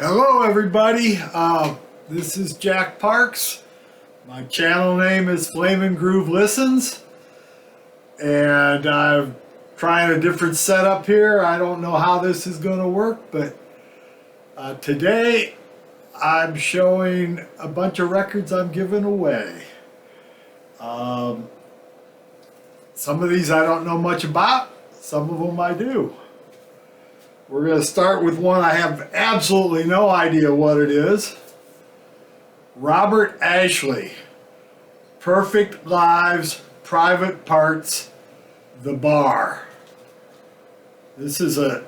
Hello everybody, this is Jack Parks. My channel name is Flamin' Groove Listens, and I'm trying a different setup here. I don't know how this is going to work, but today I'm showing a bunch of records I'm giving away. Some of these I don't know much about, some of them I do. We're going to start with one I have absolutely no idea what it is. Robert Ashley, Perfect Lives, Private Parts, The Bar. This is I'm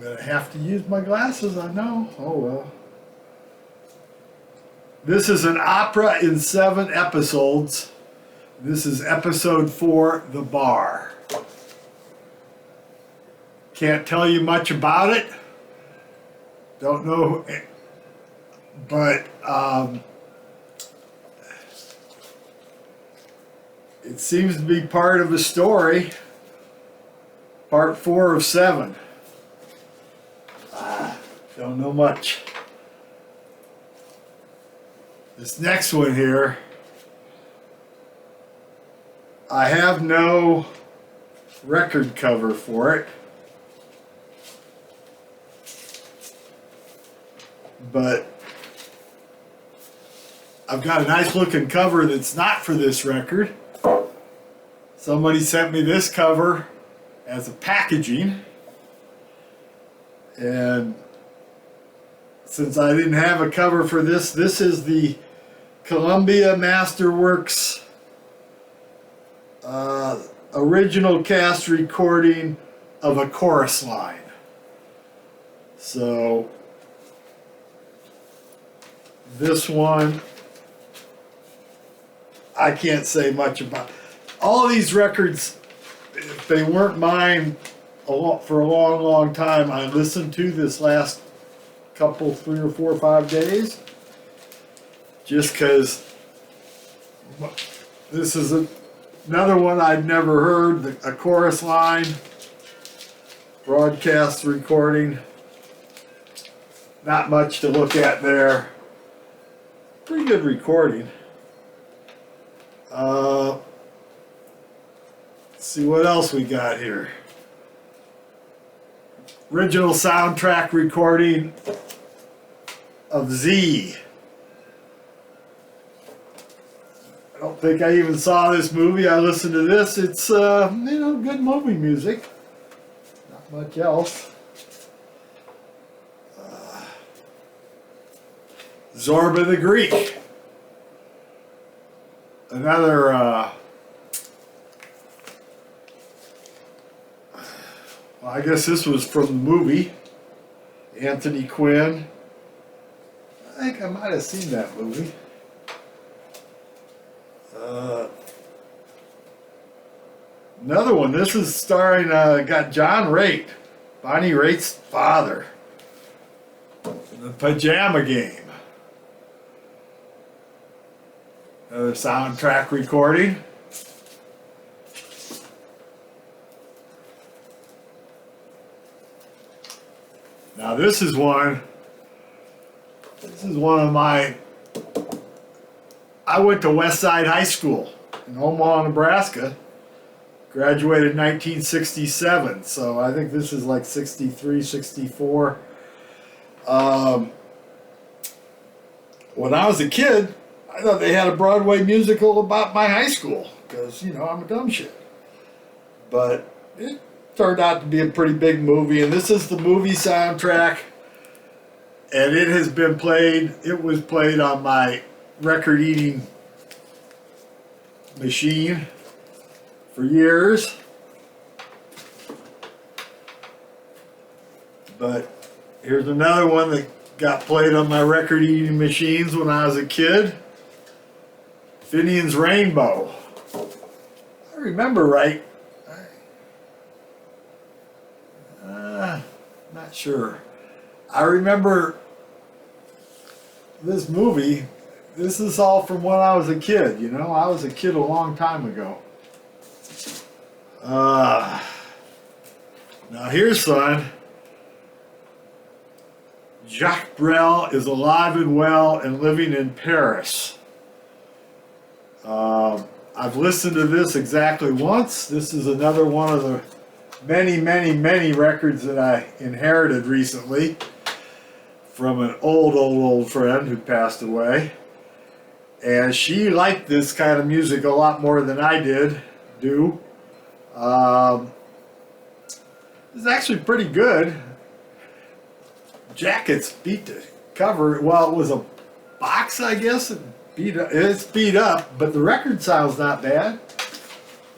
going to have to use my glasses, I know. Oh well. This is an opera in 7 episodes. This is episode 4, The Bar. Can't tell you much about it. Don't know, but it seems to be part of a story. Part 4 of 7. Don't know much. This next one here, I have no record cover for it. But I've got a nice looking cover that's not for this record. Somebody sent me this cover as a packaging, and since I didn't have a cover for this, this is the Columbia Masterworks original cast recording of a chorus line. So this one, I can't say much about. All these records, if they weren't mine for a long, long time, I listened to this last couple, 3 or 4 or 5 days, just because this is another one I'd never heard, a chorus line, broadcast recording. Not much to look at there. Pretty good recording. Let's see what else we got here. Original soundtrack recording of Z. I don't think I even saw this movie. I listened to this. It's good movie music. Not much else. Zorba the Greek. Another well, I guess this was from the movie. Anthony Quinn. I think I might have seen that movie. Another one. This is starring, got John Raitt, Bonnie Raitt's father, in The Pajama Game. Another soundtrack recording. Now this is one of my, I went to Westside High School in Omaha, Nebraska. Graduated in 1967, so I think this is like 63, 64. When I was a kid, I thought they had a Broadway musical about my high school, because, I'm a dumb shit. But it turned out to be a pretty big movie, and this is the movie soundtrack, and it has been played, it was played on my record-eating machine for years. But here's another one that got played on my record-eating machines when I was a kid. Finian's Rainbow. I remember right. Not sure. I remember this movie. This is all from when I was a kid, I was a kid a long time ago. Now here's one. Jacques Brel is alive and well and living in Paris. I've listened to this exactly once. This is another one of the many records that I inherited recently from an old friend who passed away. And she liked this kind of music a lot more than I do. It's actually pretty good. Jackets beat the cover. Well, it was a box, I guess. It's beat up, but the record sounds not bad.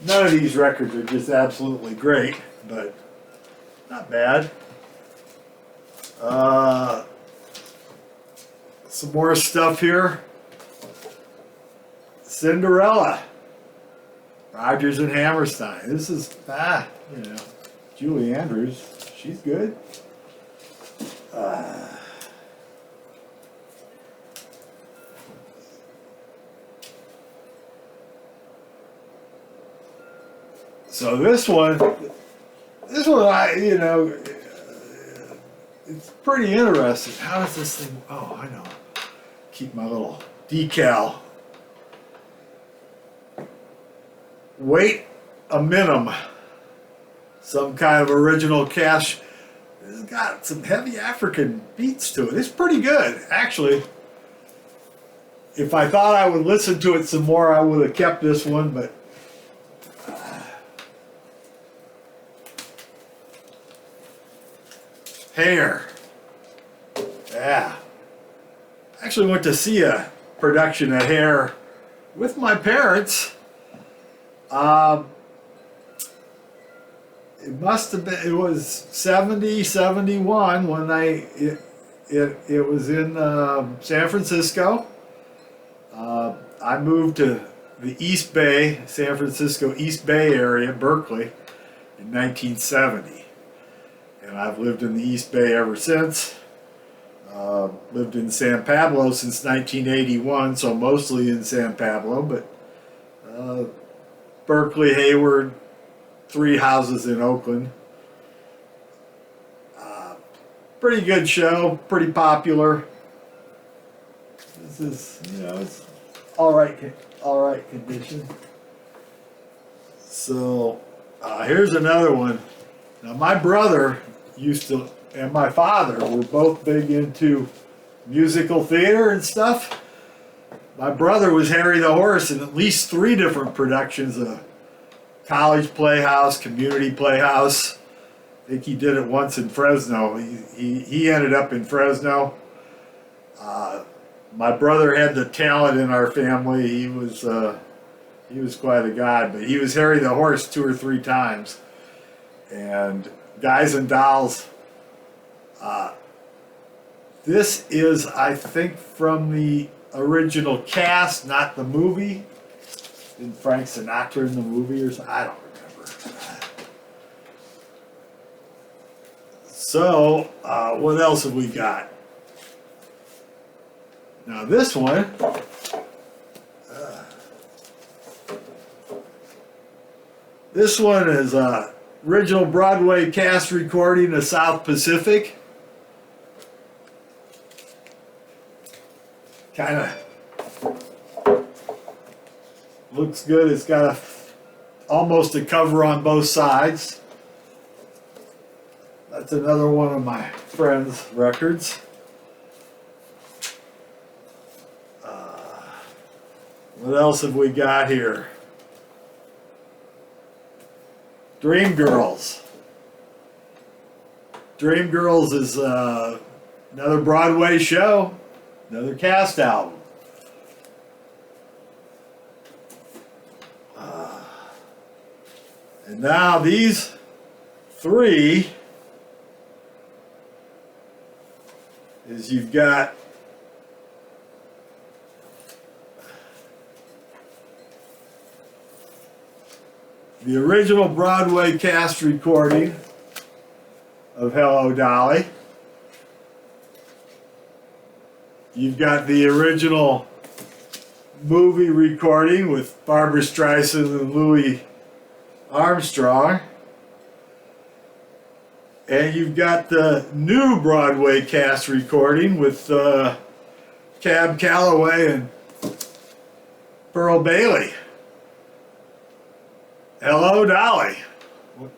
None of these records are just absolutely great, but not bad. Some more stuff here. Cinderella. Rodgers and Hammerstein. This is, Julie Andrews. She's good. So this one, it's pretty interesting. How does this thing, oh, I know. Keep my little decal. Wait a minimum. Some kind of original cash. It's got some heavy African beats to it. It's pretty good, actually. If I thought I would listen to it some more, I would have kept this one, but Hair. Yeah. I actually went to see a production of Hair with my parents. It must have been, it was 70, 71 when it was in San Francisco. I moved to the East Bay, San Francisco East Bay area, Berkeley, in 1970. And I've lived in the East Bay ever since. Lived in San Pablo since 1981, so mostly in San Pablo, but Berkeley, Hayward, 3 houses in Oakland. Pretty good show, pretty popular. This is, it's all right condition. So here's another one. Now my brother and my father were both big into musical theater and stuff. My brother was Harry the Horse in at least 3 different productions of College Playhouse, Community Playhouse. I think he did it once in Fresno. He ended up in Fresno. My brother had the talent in our family. He was quite a god, but he was Harry the Horse 2 or 3 times. And Guys and Dolls. This is, I think, from the original cast, not the movie. Didn't Frank Sinatra in the movie or something? I don't remember. So, what else have we got? Now this one, is original Broadway cast recording of South Pacific. Kind of looks good. It's got almost a cover on both sides. That's another one of my friend's records. What else have we got here? Dreamgirls. Dreamgirls is another Broadway show, another cast album. And now these 3 is you've got the original Broadway cast recording of Hello Dolly. You've got the original movie recording with Barbra Streisand and Louis Armstrong. And you've got the new Broadway cast recording with Cab Calloway and Pearl Bailey. Hello, Dolly.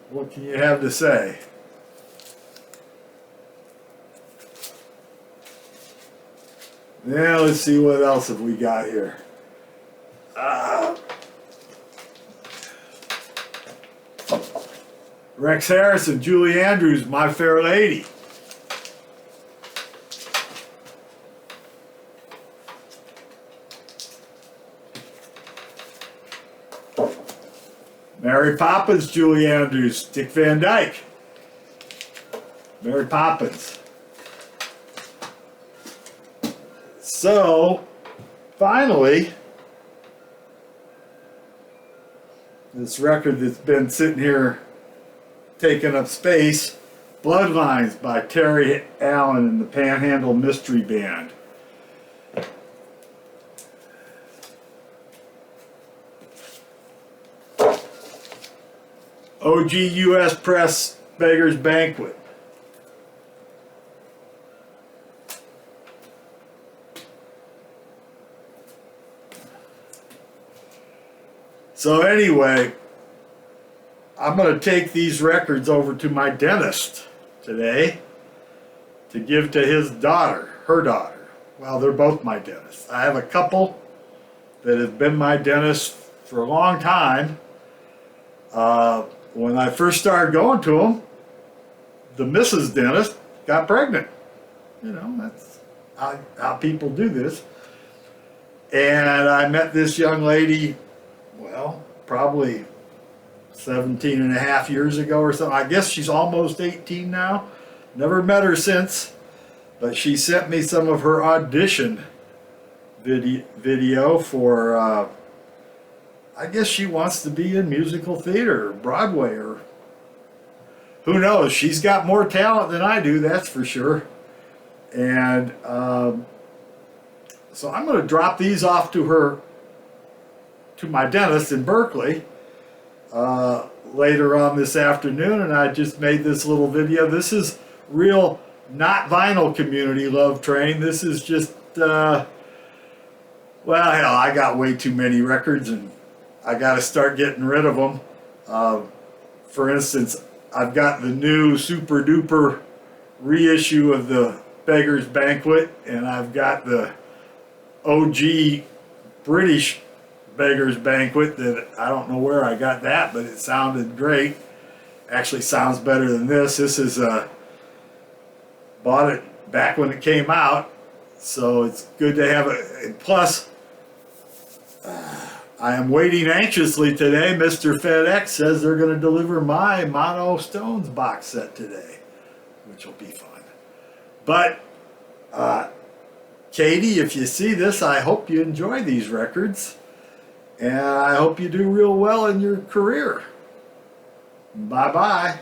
What can you have to say? Yeah, let's see what else have we got here. Rex Harrison, Julie Andrews, My Fair Lady. Mary Poppins, Julie Andrews, Dick Van Dyke. Mary Poppins. So, finally, this record that's been sitting here taking up space, Bloodlines by Terry Allen and the Panhandle Mystery Band. OG US Press Beggar's Banquet. So anyway, I'm going to take these records over to my dentist today to give to his daughter, her daughter. Well, they're both my dentists. I have a couple that have been my dentist for a long time. When I first started going to them, the Mrs. Dentist got pregnant. You know, that's how people do this. And I met this young lady, well, probably 17 and a half years ago or something. I guess she's almost 18 now. Never met her since, but she sent me some of her audition video for, I guess she wants to be in musical theater or Broadway, or who knows. She's got more talent than I do, that's for sure. And so I'm going to drop these off to my dentist in Berkeley later on this afternoon, and I just made this little video. This is real, not vinyl community love train. This is just, well, hell, I got way too many records, and I got to start getting rid of them. For instance, I've got the new super duper reissue of the Beggar's Banquet, and I've got the OG British Beggar's Banquet that I don't know where I got that, but it sounded great. Actually sounds better than this. This is bought it back when it came out, so it's good to have it. And plus, I am waiting anxiously today. Mr. FedEx says they're going to deliver my Mono Stones box set today, which will be fun. But Katie, if you see this, I hope you enjoy these records. And I hope you do real well in your career. Bye-bye.